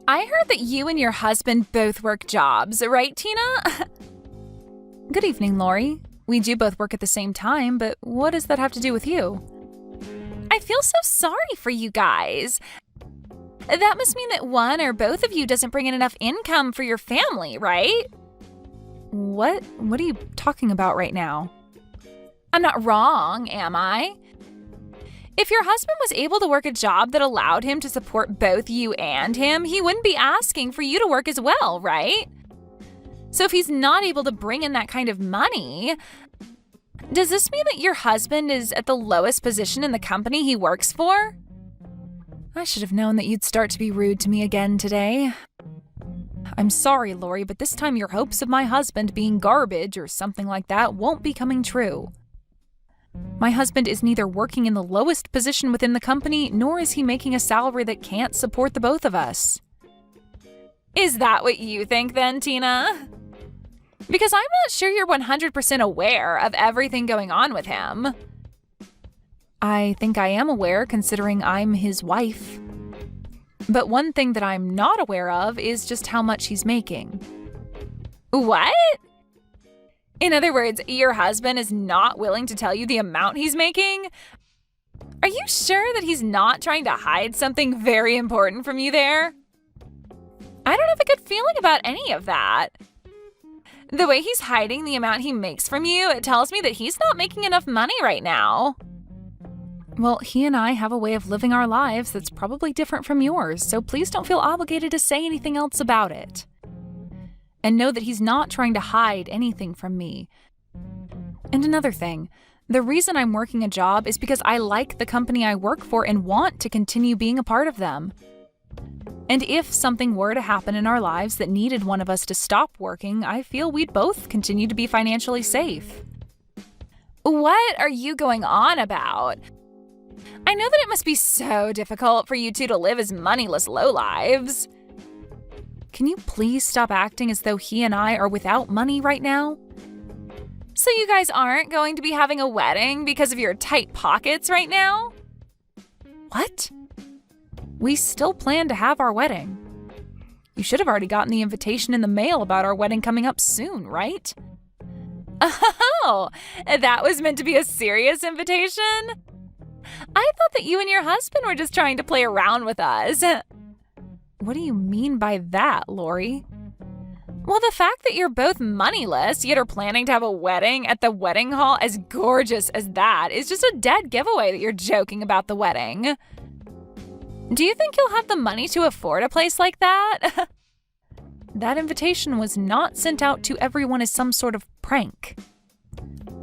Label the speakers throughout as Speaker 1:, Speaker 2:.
Speaker 1: I heard that you and your husband both work jobs, right, Tina? Good evening, Lori. We do both work at the same time, but what does that have to do with you? I feel so sorry for you guys. That must mean that one or both of you doesn't bring in enough income for your family, right? What are you talking about right now? I'm not wrong, am I? If your husband was able to work a job that allowed him to support both you and him, he wouldn't be asking for you to work as well, right? So if he's not able to bring in that kind of money, does this mean that your husband is at the lowest position in the company he works for? I should have known that you'd start to be rude to me again today. I'm sorry, Lori, but this time your hopes of my husband being garbage or something like that won't be coming true. My husband is neither working in the lowest position within the company, nor is he making a salary that can't support the both of us. Is that what you think then, Tina? Because I'm not sure you're 100% aware of everything going on with him. I think I am aware, considering I'm his wife. But one thing that I'm not aware of is just how much he's making. What? In other words, your husband is not willing to tell you the amount he's making? Are you sure that he's not trying to hide something very important from you there? I don't have a good feeling about any of that. The way he's hiding the amount he makes from you, it tells me that he's not making enough money right now. Well, he and I have a way of living our lives that's probably different from yours, so please don't feel obligated to say anything else about it. And know that he's not trying to hide anything from me. And another thing, the reason I'm working a job is because I like the company I work for and want to continue being a part of them. And if something were to happen in our lives that needed one of us to stop working, I feel we'd both continue to be financially safe. What are you going on about? I know that it must be so difficult for you two to live as moneyless lowlives. Can you please stop acting as though he and I are without money right now? So you guys aren't going to be having a wedding because of your tight pockets right now? What? We still plan to have our wedding. You should have already gotten the invitation in the mail about our wedding coming up soon, right? Oh, that was meant to be a serious invitation? I thought that you and your husband were just trying to play around with us. What do you mean by that, Lori? Well, the fact that you're both moneyless yet are planning to have a wedding at the wedding hall as gorgeous as that is just a dead giveaway that you're joking about the wedding. Do you think you'll have the money to afford a place like that? That invitation was not sent out to everyone as some sort of prank.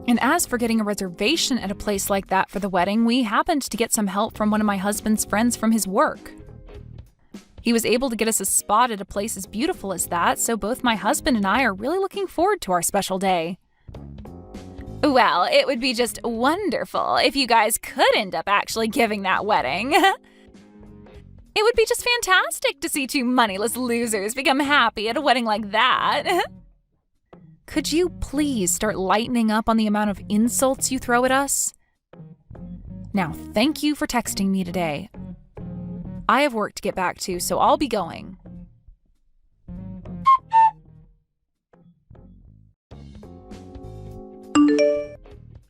Speaker 1: And as for getting a reservation at a place like that for the wedding, we happened to get some help from one of my husband's friends from his work. He was able to get us a spot at a place as beautiful as that, so both my husband and I are really looking forward to our special day. Well, it would be just wonderful if you guys could end up actually giving that wedding. It would be just fantastic to see two moneyless losers become happy at a wedding like that. Could you please start lightening up on the amount of insults you throw at us? Now, thank you for texting me today. I have work to get back to, so I'll be going.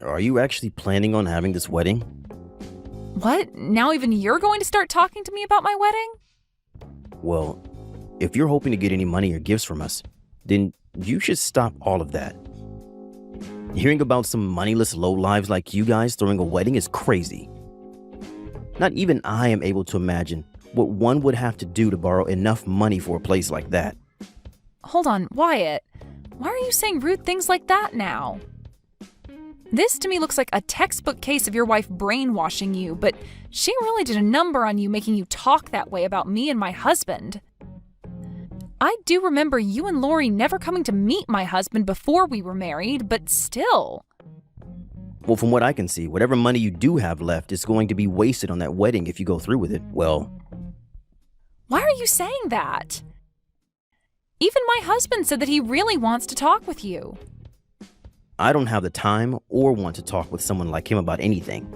Speaker 2: Are you actually planning on having this wedding?
Speaker 1: What? Now even you're going to start talking to me about my wedding?
Speaker 2: Well, if you're hoping to get any money or gifts from us, then you should stop all of that. Hearing about some moneyless lowlives like you guys throwing a wedding is crazy. Not even I am able to imagine what one would have to do to borrow enough money for a place like that.
Speaker 1: Hold on, Wyatt. Why are you saying rude things like that now? This to me looks like a textbook case of your wife brainwashing you, but she really did a number on you making you talk that way about me and my husband. I do remember you and Lori never coming to meet my husband before we were married, but still.
Speaker 2: Well, from what I can see, whatever money you do have left is going to be wasted on that wedding if you go through with it. Well,
Speaker 1: why are you saying that? Even my husband said that he really wants to talk with you.
Speaker 2: I don't have the time or want to talk with someone like him about anything.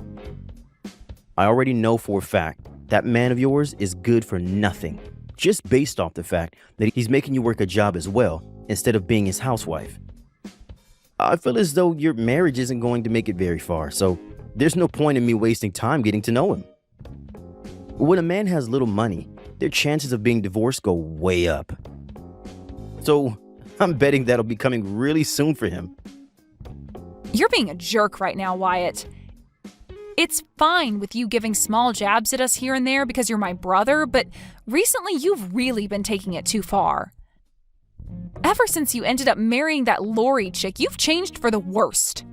Speaker 2: I already know for a fact that man of yours is good for nothing. just based off the fact that he's making you work a job as well instead of being his housewife. I feel as though your marriage isn't going to make it very far, so there's no point in me wasting time getting to know him. When a man has little money, their chances of being divorced go way up. So I'm betting that'll be coming really soon for him.
Speaker 1: You're being a jerk right now, Wyatt. It's fine with you giving small jabs at us here and there because you're my brother, but recently you've really been taking it too far. Ever since you ended up marrying that Lori chick, you've changed for the worst.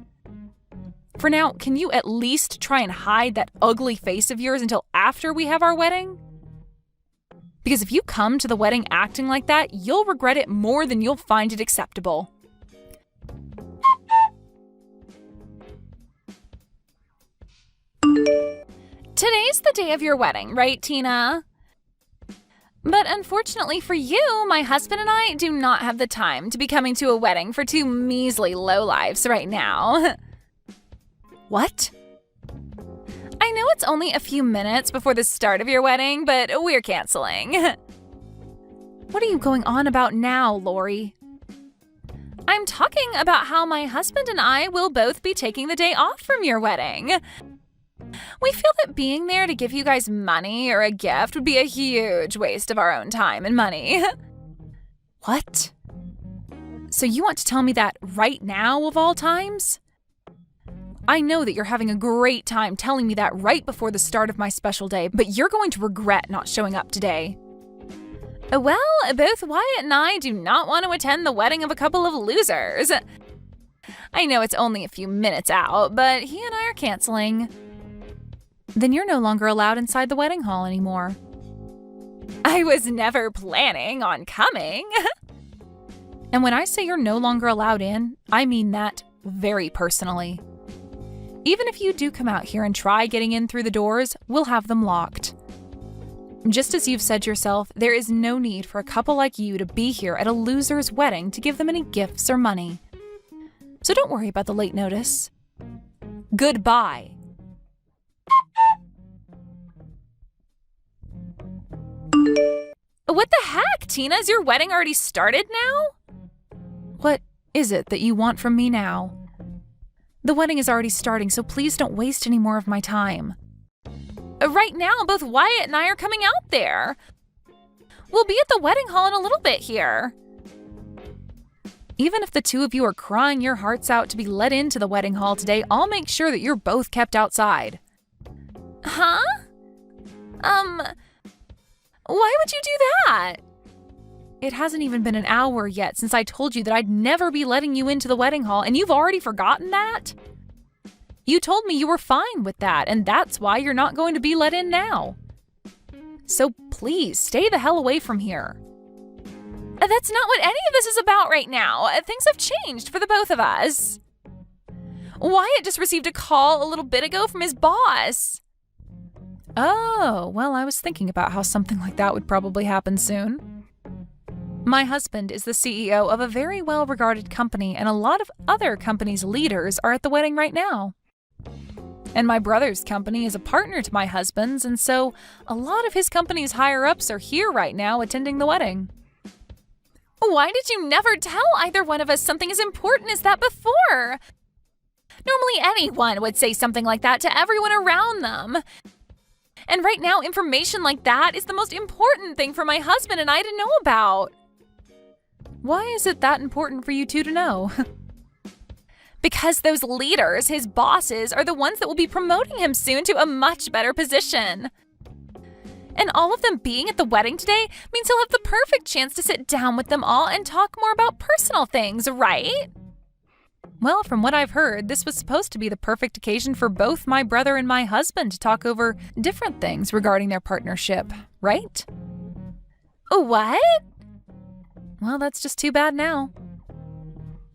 Speaker 1: For now, can you at least try and hide that ugly face of yours until after we have our wedding? Because if you come to the wedding acting like that, you'll regret it more than you'll find it acceptable. Today's the day of your wedding, right, Tina? But unfortunately for you, my husband and I do not have the time to be coming to a wedding for two measly lowlifes right now. What? I know it's only a few minutes before the start of your wedding, but we're canceling. What are you going on about now, Lori? I'm talking about how my husband and I will both be taking the day off from your wedding. We feel that being there to give you guys money or a gift would be a huge waste of our own time and money. What? So you want to tell me that right now of all times? I know that you're having a great time telling me that right before the start of my special day, but you're going to regret not showing up today. Well, both Wyatt and I do not want to attend the wedding of a couple of losers. I know it's only a few minutes out, but he and I are canceling. Then you're no longer allowed inside the wedding hall anymore. I was never planning on coming. And when I say you're no longer allowed in, I mean that very personally. Even if you do come out here and try getting in through the doors, we'll have them locked. Just as you've said yourself, there is no need for a couple like you to be here at a loser's wedding to give them any gifts or money. So don't worry about the late notice. Goodbye. What the heck, Tina? Is your wedding already started now? What is it that you want from me now? The wedding is already starting, so please don't waste any more of my time. Right now, both Wyatt and I are coming out there. We'll be at the wedding hall in a little bit here. Even if the two of you are crying your hearts out to be let into the wedding hall today, I'll make sure that you're both kept outside. Huh? Why would you do that? It hasn't even been an hour yet since I told you that I'd never be letting you into the wedding hall, and you've already forgotten that? You told me you were fine with that, and that's why you're not going to be let in now. So please, stay the hell away from here. That's not what any of this is about right now. Things have changed for the both of us. Wyatt just received a call a little bit ago from his boss. Oh, well, I was thinking about how something like that would probably happen soon. My husband is the CEO of a very well-regarded company, and a lot of other companies' leaders are at the wedding right now. And my brother's company is a partner to my husband's, and so a lot of his company's higher-ups are here right now attending the wedding. Why did you never tell either one of us something as important as that before? Normally anyone would say something like that to everyone around them. And right now, information like that is the most important thing for my husband and I to know about. Why is it that important for you two to know? Because those leaders, his bosses, are the ones that will be promoting him soon to a much better position. And all of them being at the wedding today means he'll have the perfect chance to sit down with them all and talk more about personal things, right? Well, from what I've heard, this was supposed to be the perfect occasion for both my brother and my husband to talk over different things regarding their partnership, right? What? Well, that's just too bad now.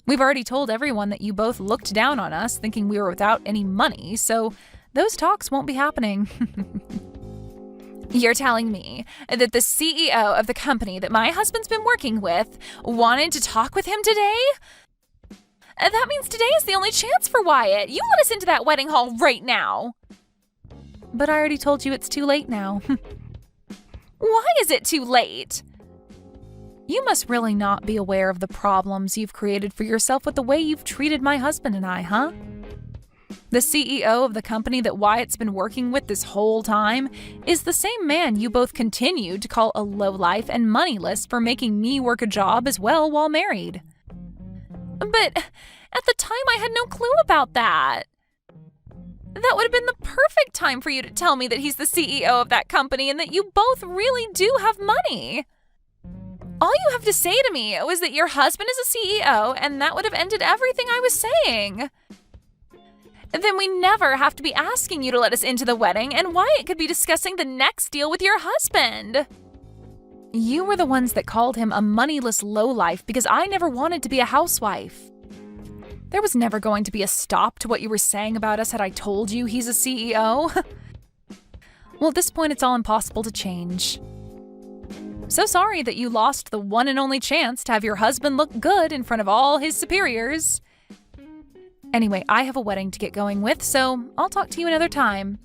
Speaker 1: We've already told everyone that you both looked down on us, thinking we were without any money, so those talks won't be happening. You're telling me that the CEO of the company that my husband's been working with wanted to talk with him today? That means today is the only chance for Wyatt. You let us into that wedding hall right now. But I already told you it's too late now. Why is it too late? You must really not be aware of the problems you've created for yourself with the way you've treated my husband and I, huh? The CEO of the company that Wyatt's been working with this whole time is the same man you both continued to call a lowlife and moneyless for making me work a job as well while married. But at the time, I had no clue about that. That would have been the perfect time for you to tell me that he's the CEO of that company and that you both really do have money. All you have to say to me was that your husband is a CEO, and that would have ended everything I was saying. Then we never have to be asking you to let us into the wedding, and Wyatt could be discussing the next deal with your husband. You were the ones that called him a moneyless lowlife because I never wanted to be a housewife. There was never going to be a stop to what you were saying about us had I told you he's a CEO. Well, at this point, it's all impossible to change. So sorry that you lost the one and only chance to have your husband look good in front of all his superiors. Anyway, I have a wedding to get going with, so I'll talk to you another time.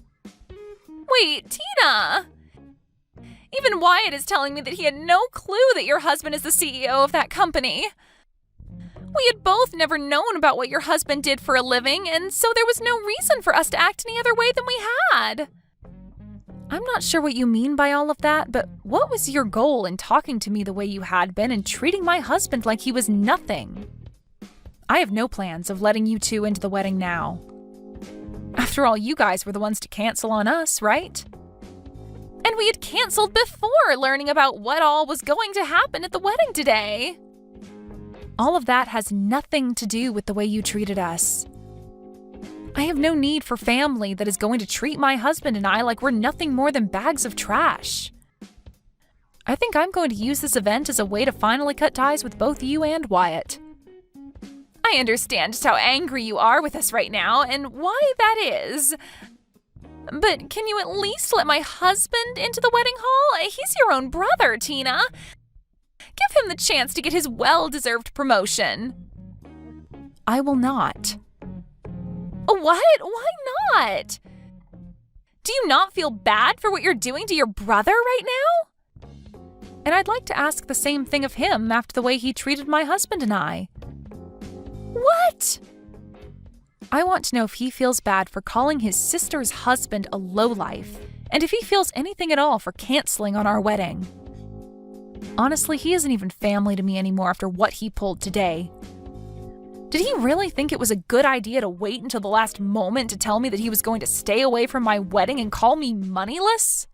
Speaker 1: Wait, Tina! Even Wyatt is telling me that he had no clue that your husband is the CEO of that company. We had both never known about what your husband did for a living, and so there was no reason for us to act any other way than we had. I'm not sure what you mean by all of that, but what was your goal in talking to me the way you had been and treating my husband like he was nothing? I have no plans of letting you two into the wedding now. After all, you guys were the ones to cancel on us, right? And we had canceled before learning about what all was going to happen at the wedding today. All of that has nothing to do with the way you treated us. I have no need for family that is going to treat my husband and I like we're nothing more than bags of trash. I think I'm going to use this event as a way to finally cut ties with both you and Wyatt. I understand just how angry you are with us right now and why that is. But can you at least let my husband into the wedding hall? He's your own brother, Tina. Give him the chance to get his well-deserved promotion. I will not. What? Why not? Do you not feel bad for what you're doing to your brother right now? And I'd like to ask the same thing of him after the way he treated my husband and I. What? I want to know if he feels bad for calling his sister's husband a lowlife, and if he feels anything at all for canceling on our wedding. Honestly, he isn't even family to me anymore after what he pulled today. Did he really think it was a good idea to wait until the last moment to tell me that he was going to stay away from my wedding and call me moneyless?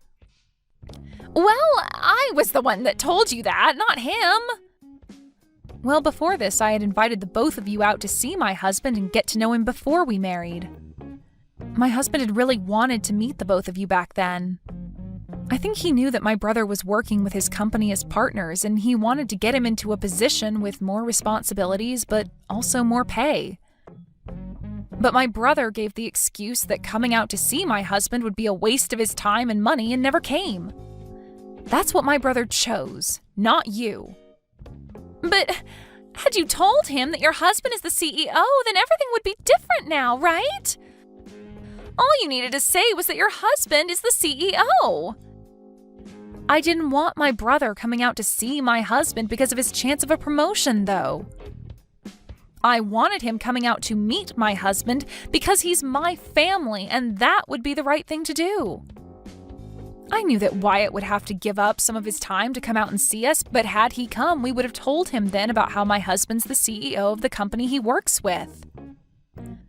Speaker 1: Well, I was the one that told you that, not him. Well, before this, I had invited the both of you out to see my husband and get to know him before we married. My husband had really wanted to meet the both of you back then. I think he knew that my brother was working with his company as partners, and he wanted to get him into a position with more responsibilities, but also more pay. But my brother gave the excuse that coming out to see my husband would be a waste of his time and money and never came. That's what my brother chose, not you. But had you told him that your husband is the CEO, then everything would be different now, right? All you needed to say was that your husband is the CEO. I didn't want my brother coming out to see my husband because of his chance of a promotion, though. I wanted him coming out to meet my husband because he's my family, and that would be the right thing to do. I knew that Wyatt would have to give up some of his time to come out and see us, but had he come, we would have told him then about how my husband's the CEO of the company he works with.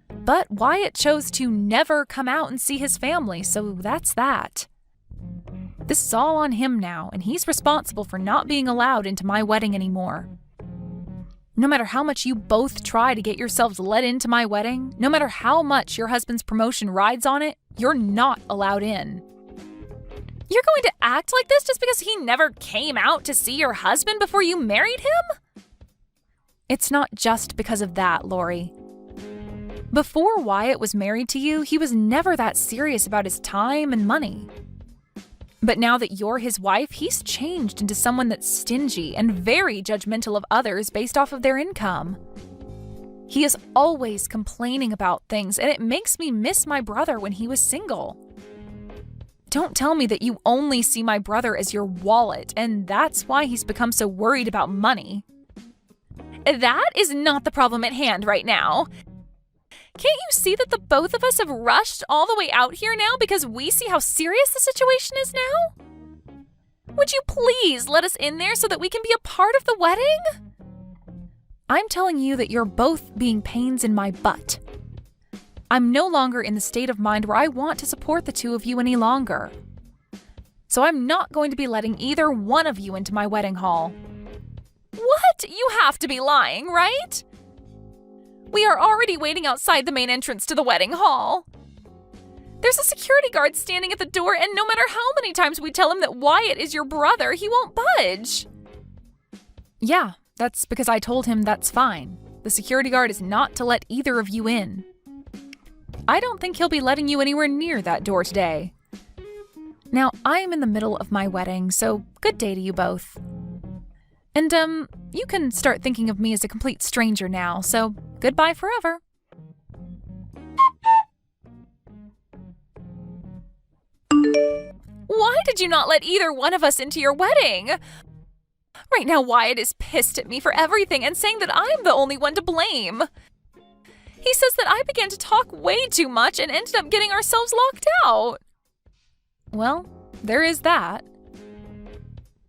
Speaker 1: But Wyatt chose to never come out and see his family, so that's that. This is all on him now, and he's responsible for not being allowed into my wedding anymore. No matter how much you both try to get yourselves let into my wedding, no matter how much your husband's promotion rides on it, you're not allowed in. You're going to act like this just because he never came out to see your husband before you married him? It's not just because of that, Lori. Before Wyatt was married to you, he was never that serious about his time and money. But now that you're his wife, he's changed into someone that's stingy and very judgmental of others based off of their income. He is always complaining about things, and it makes me miss my brother when he was single. Don't tell me that you only see my brother as your wallet, and that's why he's become so worried about money. That is not the problem at hand right now. Can't you see that the both of us have rushed all the way out here now because we see how serious the situation is now? Would you please let us in there so that we can be a part of the wedding? I'm telling you that you're both being pains in my butt. I'm no longer in the state of mind where I want to support the two of you any longer. So I'm not going to be letting either one of you into my wedding hall. What? You have to be lying, right? We are already waiting outside the main entrance to the wedding hall. There's a security guard standing at the door, and no matter how many times we tell him that Wyatt is your brother, he won't budge. Yeah, that's because I told him that's fine. The security guard is not to let either of you in. I don't think he'll be letting you anywhere near that door today. Now, I am in the middle of my wedding, so good day to you both. And, you can start thinking of me as a complete stranger now, so goodbye forever. Why did you not let either one of us into your wedding? Right now, Wyatt is pissed at me for everything and saying that I'm the only one to blame. He says that I began to talk way too much and ended up getting ourselves locked out. Well, there is that.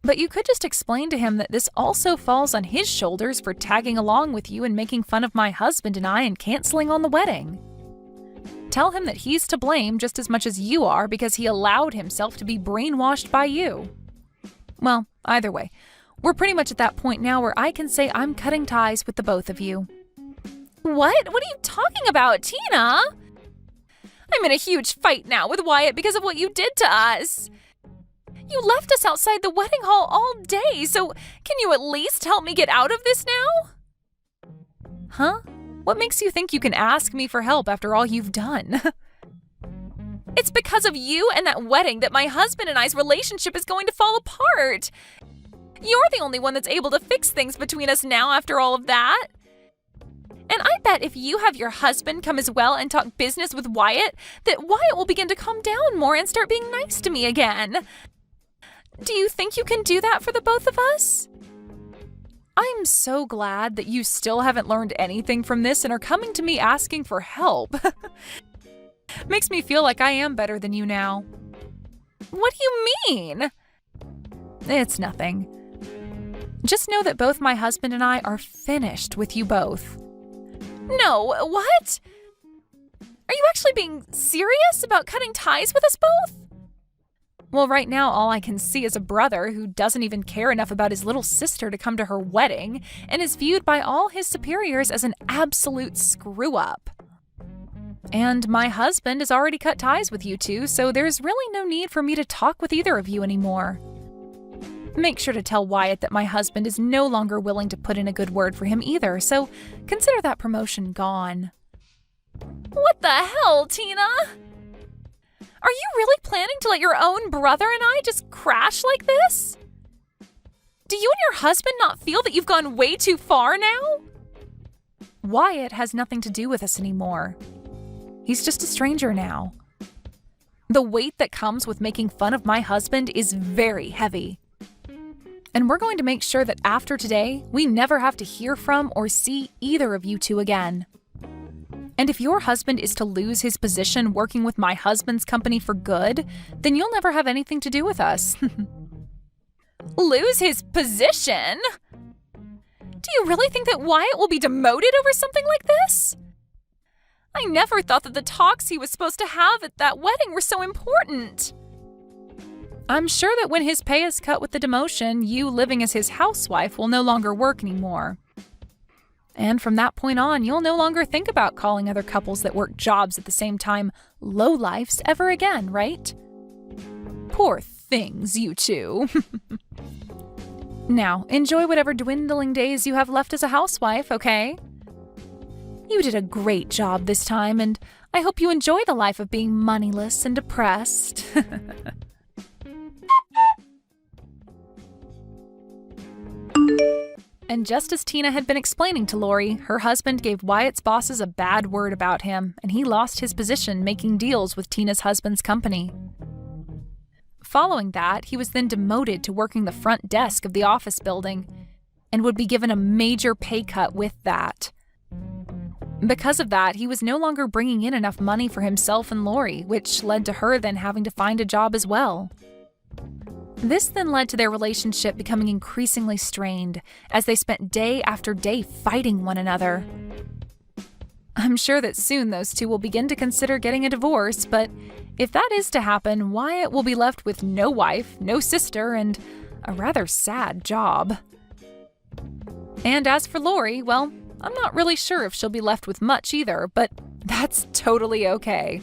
Speaker 1: But you could just explain to him that this also falls on his shoulders for tagging along with you and making fun of my husband and I and canceling on the wedding. Tell him that he's to blame just as much as you are because he allowed himself to be brainwashed by you. Well, either way, we're pretty much at that point now where I can say I'm cutting ties with the both of you. What? What are you talking about, Tina? I'm in a huge fight now with Wyatt because of what you did to us. You left us outside the wedding hall all day, so can you at least help me get out of this now? Huh? What makes you think you can ask me for help after all you've done? It's because of you and that wedding that my husband and I's relationship is going to fall apart. You're the only one that's able to fix things between us now after all of that. And I bet if you have your husband come as well and talk business with Wyatt, that Wyatt will begin to calm down more and start being nice to me again. Do you think you can do that for the both of us? I'm so glad that you still haven't learned anything from this and are coming to me asking for help. Makes me feel like I am better than you now. What do you mean? It's nothing. Just know that both my husband and I are finished with you both. No, what? Are you actually being serious about cutting ties with us both? Well, right now all I can see is a brother who doesn't even care enough about his little sister to come to her wedding and is viewed by all his superiors as an absolute screw-up. And my husband has already cut ties with you two, so there's really no need for me to talk with either of you anymore. Make sure to tell Wyatt that my husband is no longer willing to put in a good word for him either, so consider that promotion gone. What the hell, Tina? Are you really planning to let your own brother and I just crash like this? Do you and your husband not feel that you've gone way too far now? Wyatt has nothing to do with us anymore. He's just a stranger now. The weight that comes with making fun of my husband is very heavy. And we're going to make sure that after today, we never have to hear from or see either of you two again. And if your husband is to lose his position working with my husband's company for good, then you'll never have anything to do with us. Lose his position? Do you really think that Wyatt will be demoted over something like this? I never thought that the talks he was supposed to have at that wedding were so important. I'm sure that when his pay is cut with the demotion, you living as his housewife will no longer work anymore. And from that point on, you'll no longer think about calling other couples that work jobs at the same time lowlifes ever again, right? Poor things, you two. Now, enjoy whatever dwindling days you have left as a housewife, okay? You did a great job this time, and I hope you enjoy the life of being moneyless and depressed. And just as Tina had been explaining to Lori, her husband gave Wyatt's bosses a bad word about him, and he lost his position making deals with Tina's husband's company. Following that, he was then demoted to working the front desk of the office building and would be given a major pay cut with that. Because of that, he was no longer bringing in enough money for himself and Lori, which led to her then having to find a job as well. This then led to their relationship becoming increasingly strained as they spent day after day fighting one another. I'm sure that soon those two will begin to consider getting a divorce, but if that is to happen, Wyatt will be left with no wife, no sister, and a rather sad job. And as for Lori, well, I'm not really sure if she'll be left with much either, but that's totally okay.